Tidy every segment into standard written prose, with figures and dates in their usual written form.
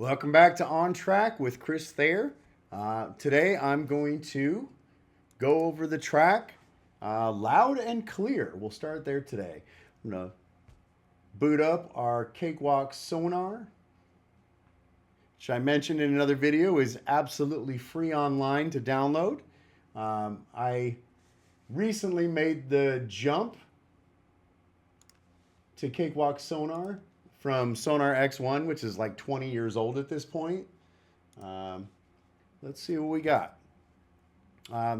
Welcome back to On Track with Chris Thayer. Today I'm going to go over the track loud and clear. We'll start there today. I'm going to boot up our Cakewalk Sonar, which I mentioned in another video is absolutely free online to download. I recently made the jump to Cakewalk Sonar from Sonar X1, which is like 20 years old at this point. Let's see what we got.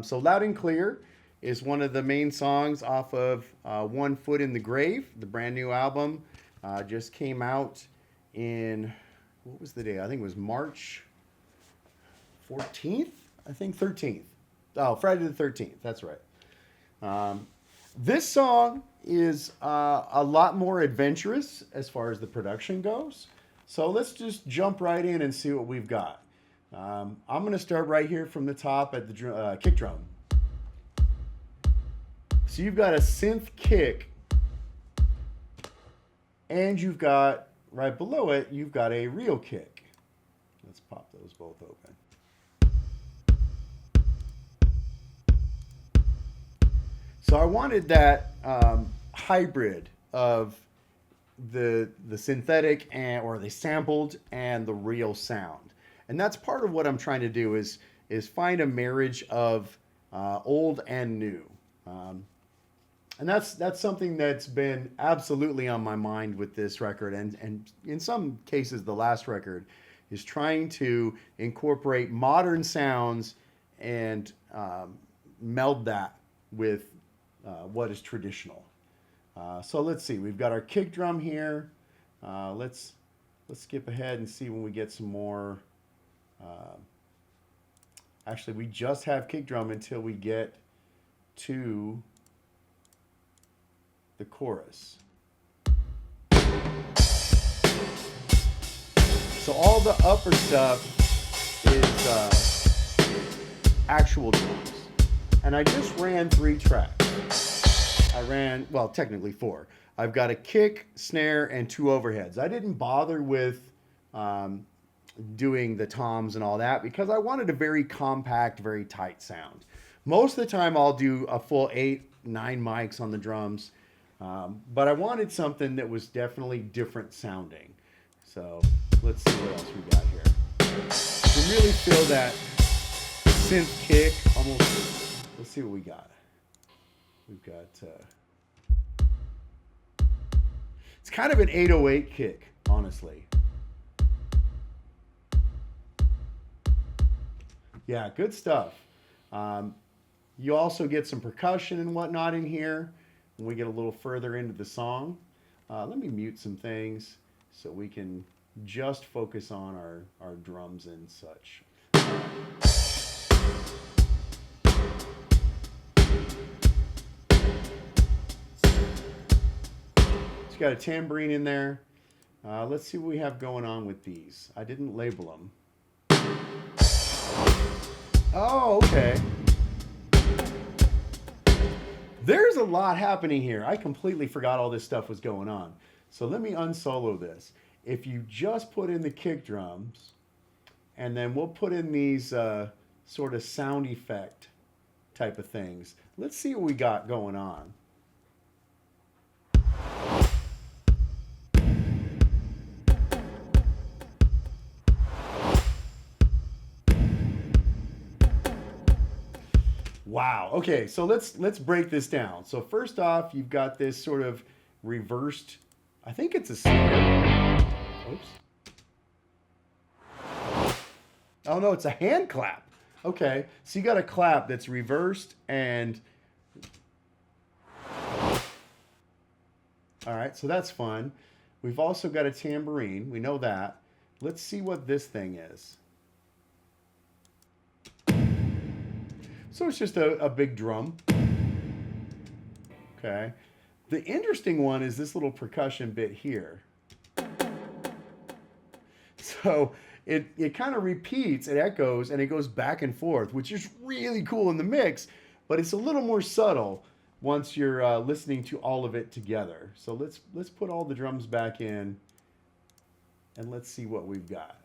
So Loud and Clear is one of the main songs off of One Foot in the Grave, the brand new album. Just came out in, what was the day? I think it was March 14th? I think 13th. Oh, Friday the 13th. That's right. This song is a lot more adventurous as far as the production goes. So let's just jump right in and see what we've got. I'm going to start right here from the top at the kick drum. So you've got a synth kick, and you've got, right below it, you've got a real kick. Let's pop those both open. So I wanted that hybrid of the synthetic or the sampled and the real sound, and that's part of what I'm trying to do is find a marriage of old and new, and that's something that's been absolutely on my mind with this record, and in some cases the last record is trying to incorporate modern sounds and meld that with what is traditional. So let's see. We've got our kick drum here. Let's skip ahead and see when we get some more. Actually, we just have kick drum until we get to the chorus. So all the upper stuff is actual drums. And I just ran 3 tracks. I ran, well, technically 4. I've got a kick, snare, and 2 overheads. I didn't bother with doing the toms and all that because I wanted a very compact, very tight sound. Most of the time I'll do a full 8, 9 mics on the drums, but I wanted something that was definitely different sounding. So let's see what else we got here. You really feel that synth kick almost. Let's see what we got. We've got, it's kind of an 808 kick, honestly. Yeah, good stuff. You also get some percussion and whatnot in here when we get a little further into the song. Let me mute some things so we can just focus on our drums and such. It's got a tambourine in there. Let's see what we have going on with these. I didn't label them. Oh, okay. There's a lot happening here. I completely forgot all this stuff was going on. So let me unsolo this. If you just put in the kick drums, and then we'll put in these sort of sound effect type of things. Let's see what we got going on. Wow. Okay, so let's break this down. So first off, you've got this sort of reversed, I think it's a snare. Oops. Oh no, it's a hand clap. Okay, so you got a clap that's reversed and all right, so that's fun. We've also got a tambourine. We know that. Let's see what this thing is. So it's just a big drum. Okay. The interesting one is this little percussion bit here. So it kind of repeats, it echoes, and it goes back and forth, which is really cool in the mix, but it's a little more subtle once you're listening to all of it together. So let's put all the drums back in, and let's see what we've got.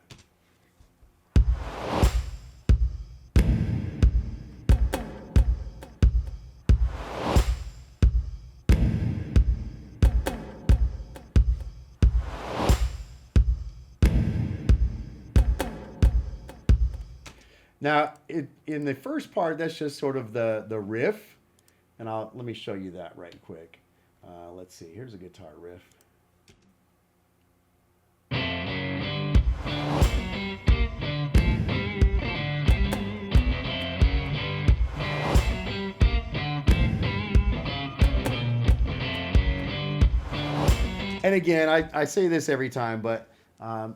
Now, in the first part, that's just sort of the riff, and let me show you that right quick. Let's see. Here's a guitar riff. And again, I say this every time, but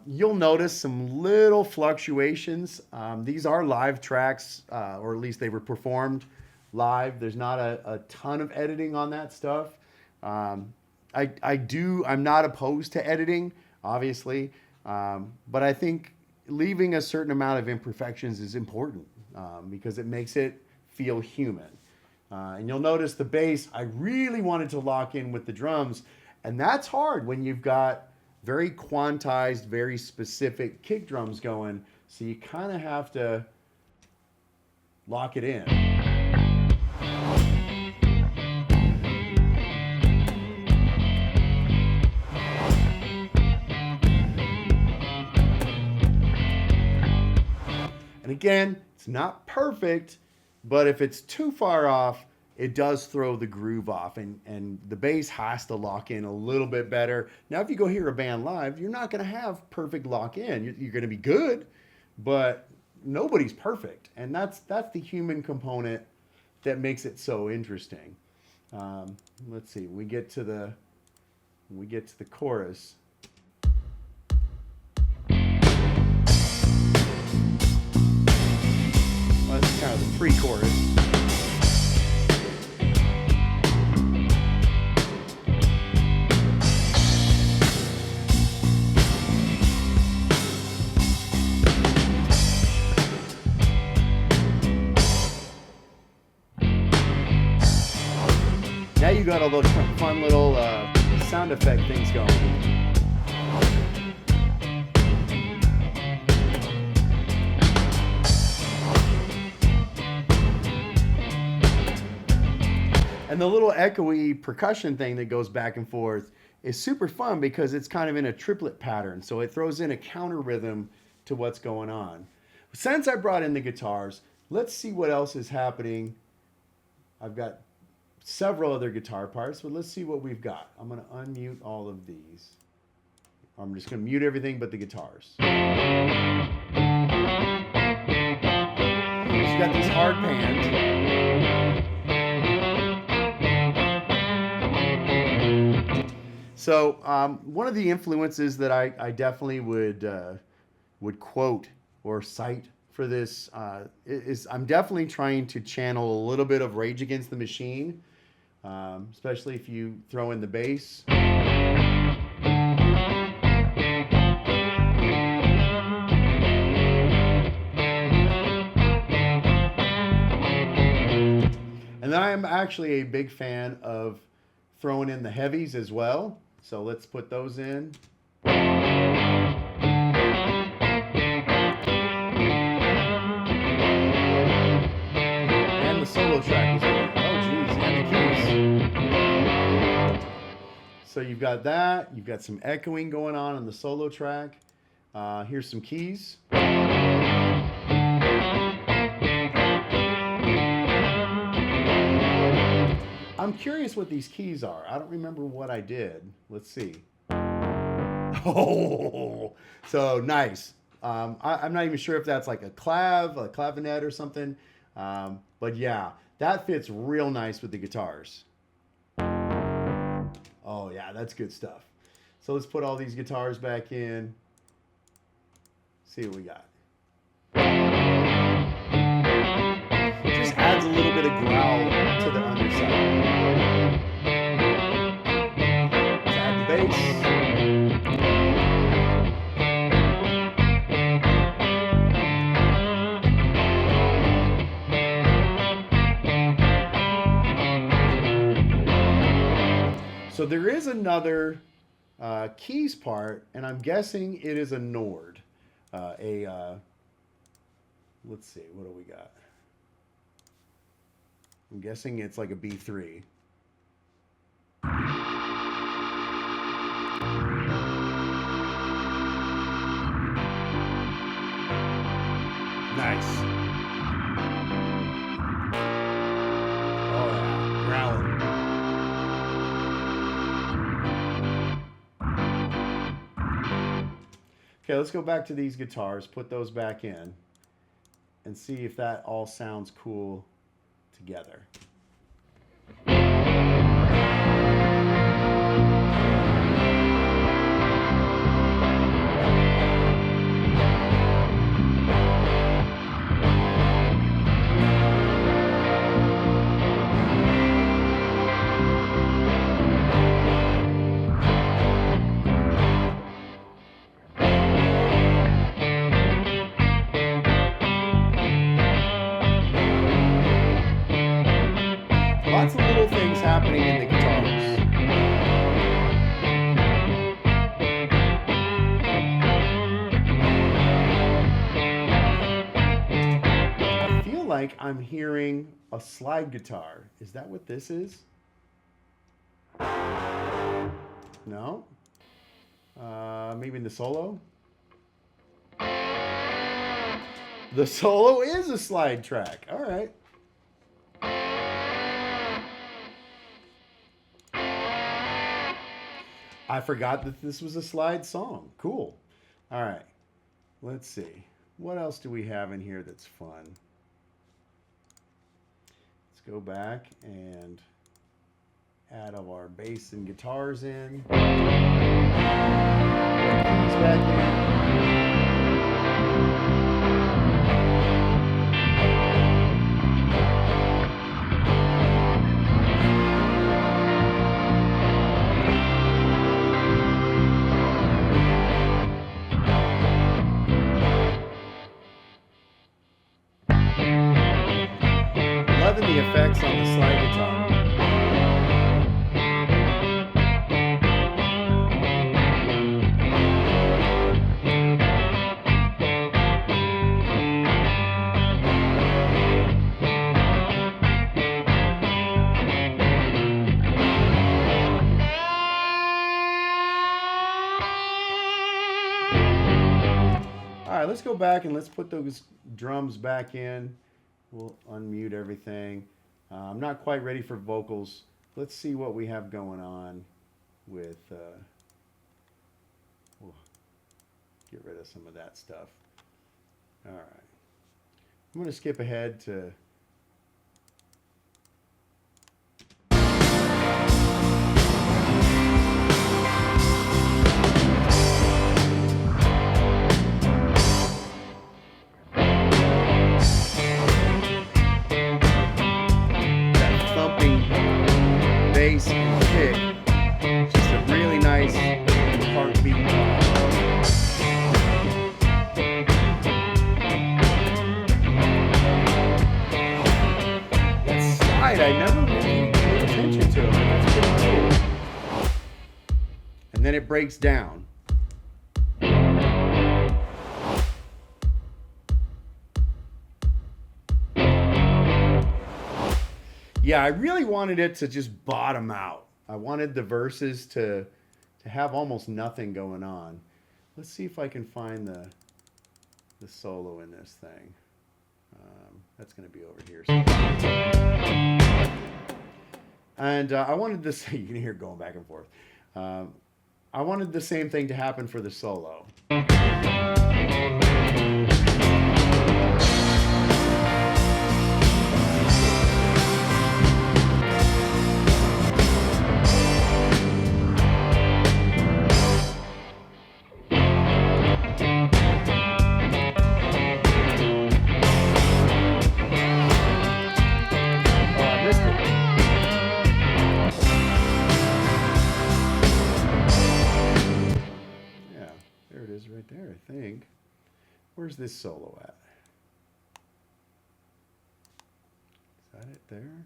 you'll notice some little fluctuations. These are live tracks, or at least they were performed live. There's not a ton of editing on that stuff. I'm not opposed to editing, obviously, but I think leaving a certain amount of imperfections is important because it makes it feel human. And you'll notice the bass, I really wanted to lock in with the drums, and that's hard when you've got very quantized, very specific kick drums going, so you kind of have to lock it in. And again, it's not perfect, but if it's too far off, it does throw the groove off, and the bass has to lock in a little bit better. Now, if you go hear a band live, you're not going to have perfect lock in. You're going to be good, but nobody's perfect, and that's the human component that makes it so interesting. Let's see. When we get to the chorus. Well, this is kind of the pre-chorus. Now you got all those fun little sound effect things going. And the little echoey percussion thing that goes back and forth is super fun because it's kind of in a triplet pattern. So it throws in a counter rhythm to what's going on. Since I brought in the guitars, let's see what else is happening. I've got several other guitar parts, but let's see what we've got. I'm going to unmute all of these. I'm just going to mute everything but the guitars. So you've got these hard pans. So one of the influences that I definitely would quote or cite for this is I'm definitely trying to channel a little bit of Rage Against the Machine, especially if you throw in the bass. And then I am actually a big fan of throwing in the heavies as well. So let's put those in. And the solo track is in. Oh geez, and the keys. So you've got that. You've got some echoing going on the solo track. Here's some keys. I'm curious what these keys are. I don't remember what I did. Let's see. Oh, so nice. I'm not even sure if that's like a clavinet or something. But yeah, that fits real nice with the guitars. Oh yeah, that's good stuff. So let's put all these guitars back in. See what we got. Just adds a little bit of growl to the underside. Let's add the bass. So there is another keys part, and I'm guessing it is a Nord, a Let's see, what do we got? I'm guessing it's like a B3. Nice. Oh yeah, growling. Okay, let's go back to these guitars, put those back in, and see if that all sounds cool together. Lots of little things happening in the guitars. I feel like I'm hearing a slide guitar. Is that what this is? No? Maybe in the solo? The solo is a slide track. All right. I forgot that this was a slide song. Cool. All right. Let's see. What else do we have in here that's fun? Let's go back and add all our bass and guitars in. Keys back in. Loving the effects on the slide guitar. All right, let's go back and let's put those drums back in. We'll unmute everything. I'm not quite ready for vocals. Let's see what we have going on with, we'll get rid of some of that stuff. All right. I'm going to skip ahead to bass and kick. Just a really nice heartbeat. That slide, I never really paid attention to it. That's pretty cool. And then it breaks down. Yeah, I really wanted it to just bottom out. I wanted the verses to have almost nothing going on. Let's see if I can find the solo in this thing. That's going to be over here. And I wanted this, you can hear it going back and forth. I wanted the same thing to happen for the solo. Right there, I think. Where's this solo at? Is that it there?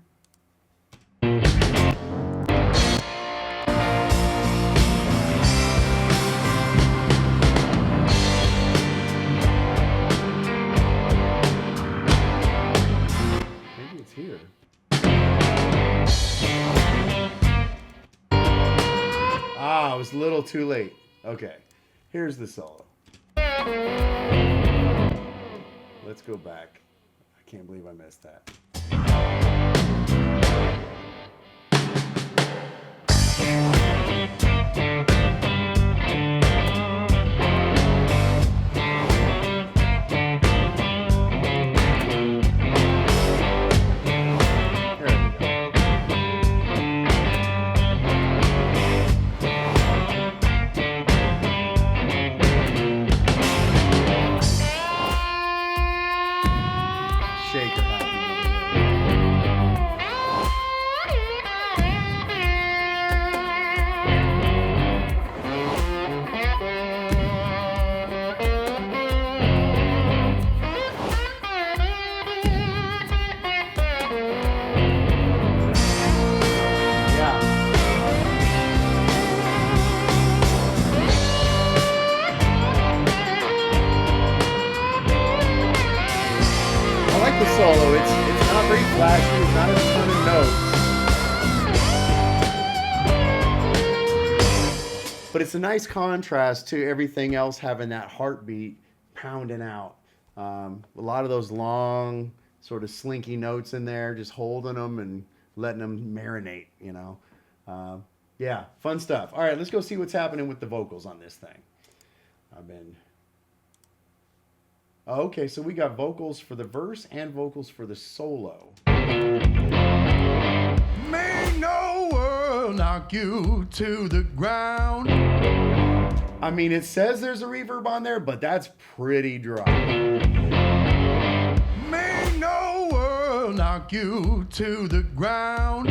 a little too late. Okay, here's the solo. Let's go back. I can't believe I missed that. Solo. It's not very flashy, it's not a ton of notes. But it's a nice contrast to everything else having that heartbeat pounding out. A lot of those long, sort of slinky notes in there, just holding them and letting them marinate, you know. Yeah, fun stuff. All right, let's go see what's happening with the vocals on this thing. Okay, so we got vocals for the verse and vocals for the solo. May no world knock you to the ground. I mean, it says there's a reverb on there, but that's pretty dry. May no world knock you to the ground.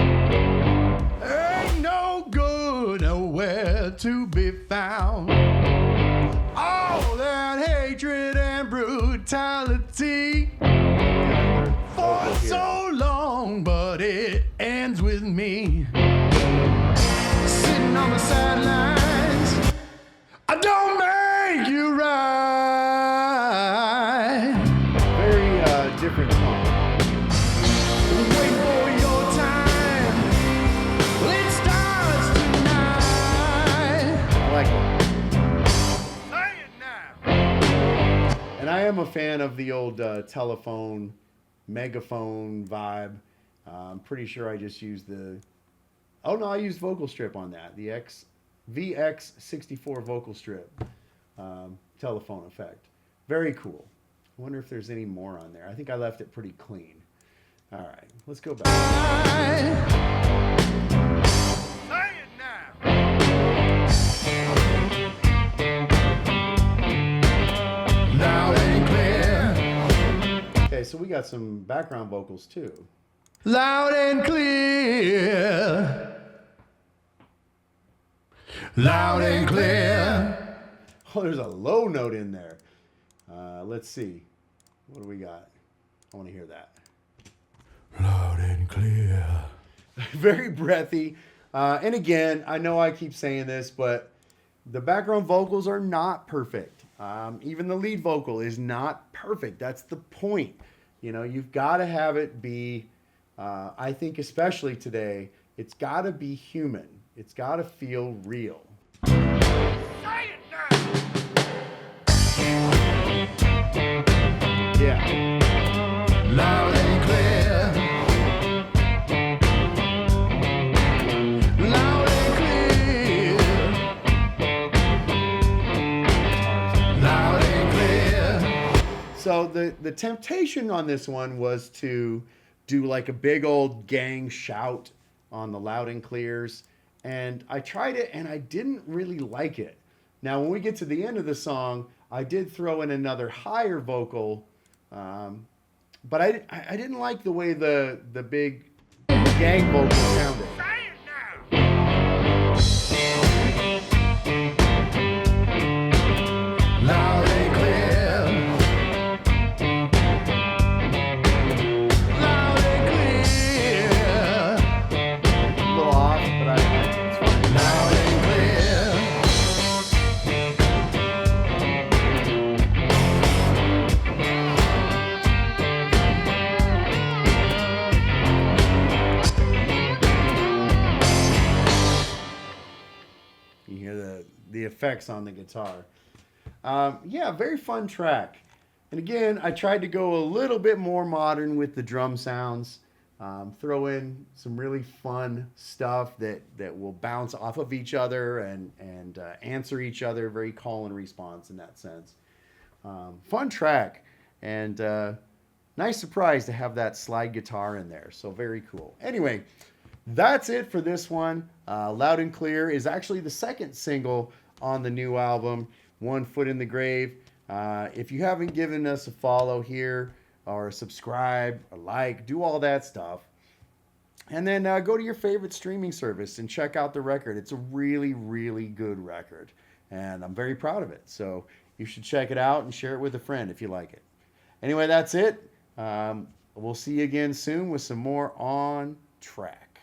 Ain't no good nowhere to be found. All that hatred and brutality for so long, but it ends with me sitting on the sidelines. I don't make you right. Very different song. Wait for your time. Well, it starts tonight. I like that. And I am a fan of the old telephone, megaphone vibe. I'm pretty sure I just used the... Oh, no, I used vocal strip on that. The VX64 vocal strip telephone effect. Very cool. I wonder if there's any more on there. I think I left it pretty clean. All right, let's go back. Say it now. Loud and clear. Okay, so we got some background vocals too. Loud and clear. Loud and clear. Oh, there's a low note in there. Let's see. What do we got? I want to hear that. Loud and clear. Very breathy. And again, I know I keep saying this, but the background vocals are not perfect. Even the lead vocal is not perfect. That's the point. You know, you've got to have it be, I think especially today, it's got to be human. It's got to feel real. Say it now. Yeah. Loud and clear. Loud and clear. Loud and clear. So the temptation on this one was to do like a big old gang shout on the loud and clears. And I tried it and I didn't really like it. Now, when we get to the end of the song, I did throw in another higher vocal, but I didn't like the way the big gang vocal sounded. Say it now. Loud and clear. Loud and clear. A little off, but it's fine. Loud and clear. effects on the guitar. Yeah, very fun track. And again, I tried to go a little bit more modern with the drum sounds. Throw in some really fun stuff that will bounce off of each other and answer each other. Very call and response in that sense. Fun track. And nice surprise to have that slide guitar in there. So very cool. Anyway, that's it for this one. Loud and Clear is actually the second single on the new album, One Foot in the Grave. If you haven't given us a follow here or subscribe or like, do all that stuff. And then go to your favorite streaming service and check out the record. It's a really, really good record. And I'm very proud of it. So you should check it out and share it with a friend if you like it. Anyway, that's it. We'll see you again soon with some more On Track.